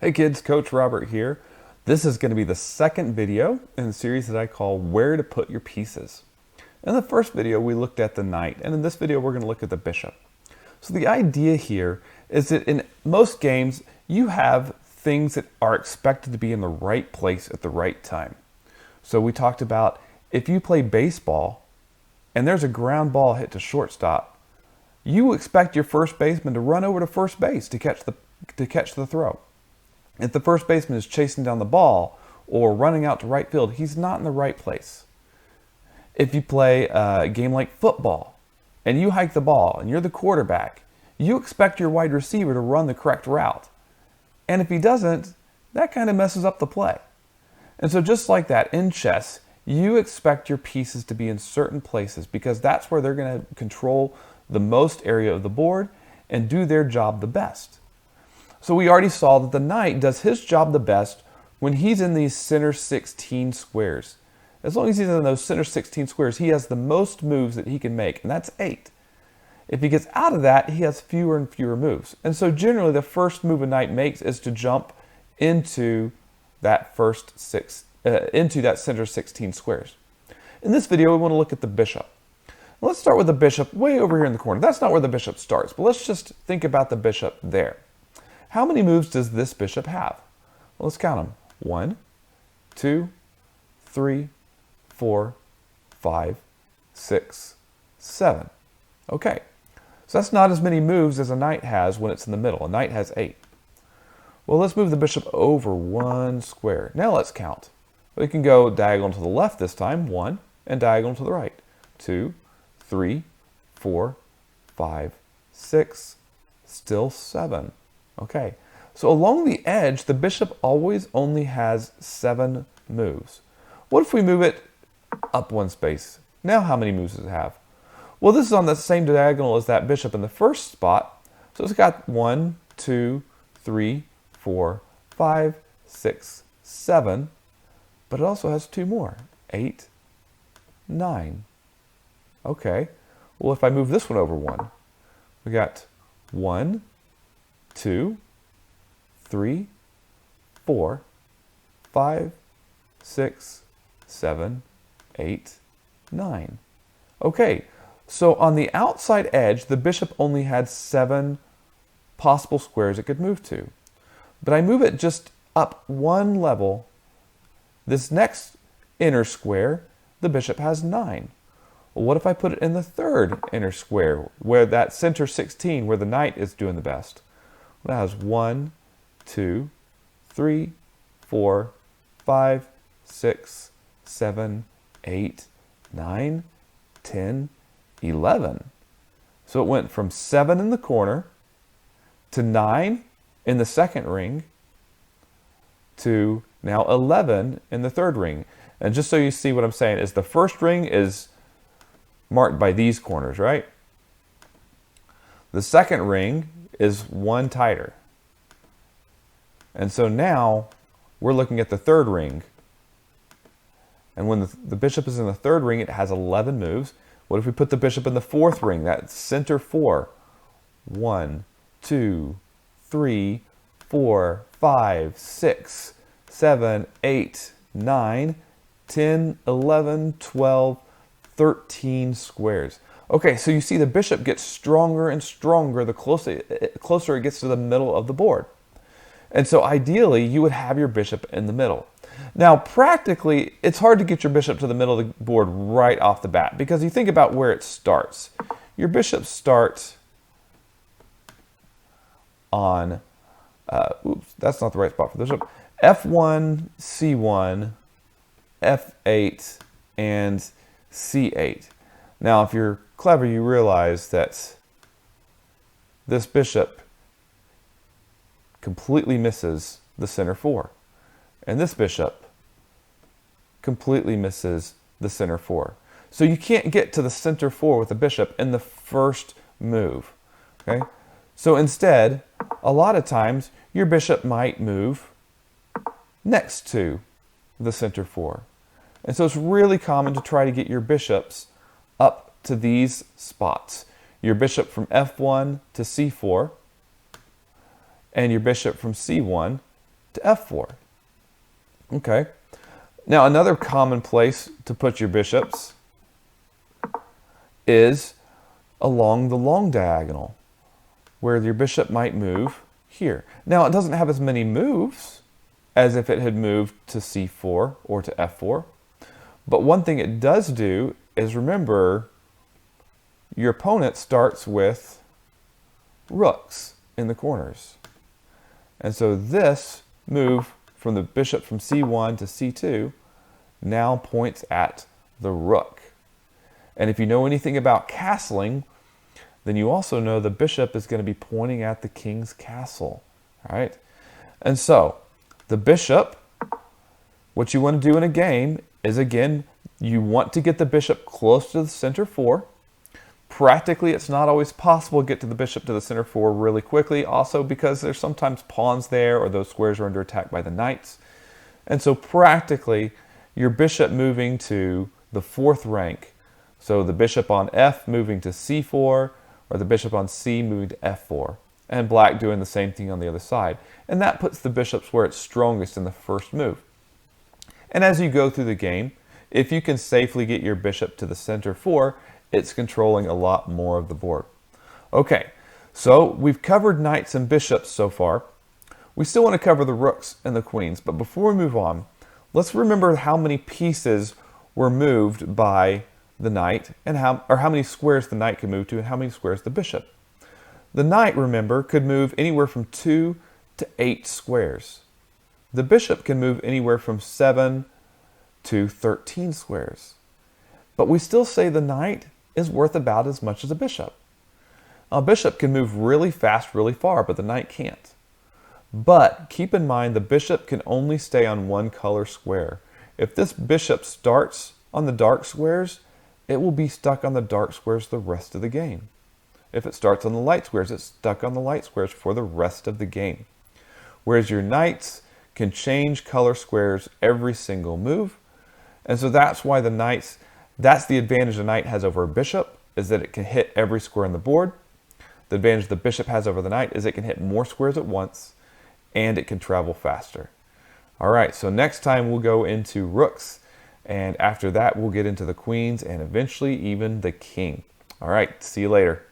Hey kids, Coach Robert here. This is going to be the second video in the series that I call Where to Put Your Pieces. In the first video we looked at the knight, and in this video we're going to look at the bishop. So the idea here is that in most games you have things that are expected to be in the right place at the right time. So we talked about if you play baseball and there's a ground ball hit to shortstop, you expect your first baseman to run over to first base to catch the throw. If the first baseman is chasing down the ball or running out to right field, he's not in the right place. If you play a game like football and you hike the ball and you're the quarterback, you expect your wide receiver to run the correct route. And if he doesn't, that kind of messes up the play. And so just like that, in chess, you expect your pieces to be in certain places because that's where they're going to control the most area of the board and do their job the best. So we already saw that the knight does his job the best when he's in these center 16 squares. As long as he's in those center 16 squares, he has the most moves that he can make, and that's 8. If he gets out of that, he has fewer and fewer moves. And so generally the first move a knight makes is to jump into that into that center 16 squares. In this video, we want to look at the bishop. Let's start with the bishop way over here in the corner. That's not where the bishop starts, but let's just think about the bishop there. How many moves does this bishop have? Well, let's count them. 1, 2, 3, 4, 5, 6, 7. Okay, so that's not as many moves as a knight has when it's in the middle. A knight has 8. Well, let's move the bishop over 1 square. Now let's count. We can go diagonal to the left this time, 1, and diagonal to the right, 2, 3, 4, 5, 6, still 7. Okay, so along the edge, the bishop always only has 7 moves. What if we move it up 1 space? Now how many moves does it have? Well, this is on the same diagonal as that bishop in the first spot. So it's got 1, 2, 3, 4, 5, 6, 7. But it also has 2 more, 8, 9. Okay, well if I move this one over 1, we got 1, 2, 3, 4, 5, 6, 7, 8, 9. Okay, so on the outside edge, the bishop only had 7 possible squares it could move to. But I move it just up 1 level. This next inner square, the bishop has 9. Well, what if I put it in the third inner square, where that center 16, where the knight is doing the best? That has 1, 2, 3, 4, 5, 6, 7, 8, 9, 10, 11. So it went from 7 in the corner to 9 in the second ring to now 11 in the third ring. And just so you see what I'm saying is the first ring is marked by these corners, right? The second ring is 1 tighter. And so now we're looking at the third ring. And when the bishop is in the third ring, it has 11 moves. What if we put the bishop in the fourth ring, that center 4? 1, 2, 3, 4, 5, 6, 7, 8, 9, 10, 11, 12, 13 squares. Okay, so you see the bishop gets stronger and stronger the closer it gets to the middle of the board. And so ideally, you would have your bishop in the middle. Now, practically, it's hard to get your bishop to the middle of the board right off the bat because you think about where it starts. Your bishop starts on, oops, that's not the right spot for the bishop, F1, C1, F8, and C8. Now, if you're clever, you realize that this bishop completely misses the center 4. And this bishop completely misses the center 4. So you can't get to the center 4 with the bishop in the first move. Okay? So instead, a lot of times, your bishop might move next to the center 4. And so it's really common to try to get your bishops up to these spots. Your bishop from F1 to C4, and your bishop from C1 to f4. Okay. Now another common place to put your bishops is along the long diagonal, where your bishop might move here. Now it doesn't have as many moves as if it had moved to c4 or to f4. But one thing it does do is, remember, your opponent starts with rooks in the corners. And so this move from the bishop from c1 to c2 now points at the rook. And if you know anything about castling, then you also know the bishop is going to be pointing at the king's castle. All right? And so the bishop, what you want to do in a game is, again, you want to get the bishop close to the center 4. Practically, it's not always possible to get to the bishop to the center 4 really quickly, also because there's sometimes pawns there or those squares are under attack by the knights. And so practically, your bishop moving to the 4th rank, so the bishop on f moving to c4, or the bishop on c moving to f4, and black doing the same thing on the other side. And that puts the bishops where it's strongest in the first move. And as you go through the game, if you can safely get your bishop to the center 4, it's controlling a lot more of the board. Okay, so we've covered knights and bishops so far. We still want to cover the rooks and the queens, but before we move on, let's remember how many pieces were moved by the knight, and how many squares the knight could move to, and how many squares the bishop. The knight, remember, could move anywhere from 2 to 8 squares. The bishop can move anywhere from 7 to 13 squares. But we still say the knight is worth about as much as a bishop. A bishop can move really fast, really far, but the knight can't. But keep in mind, the bishop can only stay on one color square. If this bishop starts on the dark squares, it will be stuck on the dark squares the rest of the game. If it starts on the light squares, it's stuck on the light squares for the rest of the game. Whereas your knights can change color squares every single move. And so that's why the knights, that's the advantage a knight has over a bishop, is that it can hit every square on the board. The advantage the bishop has over the knight is it can hit more squares at once, and it can travel faster. All right, so next time we'll go into rooks, and after that we'll get into the queens and eventually even the king. All right, see you later.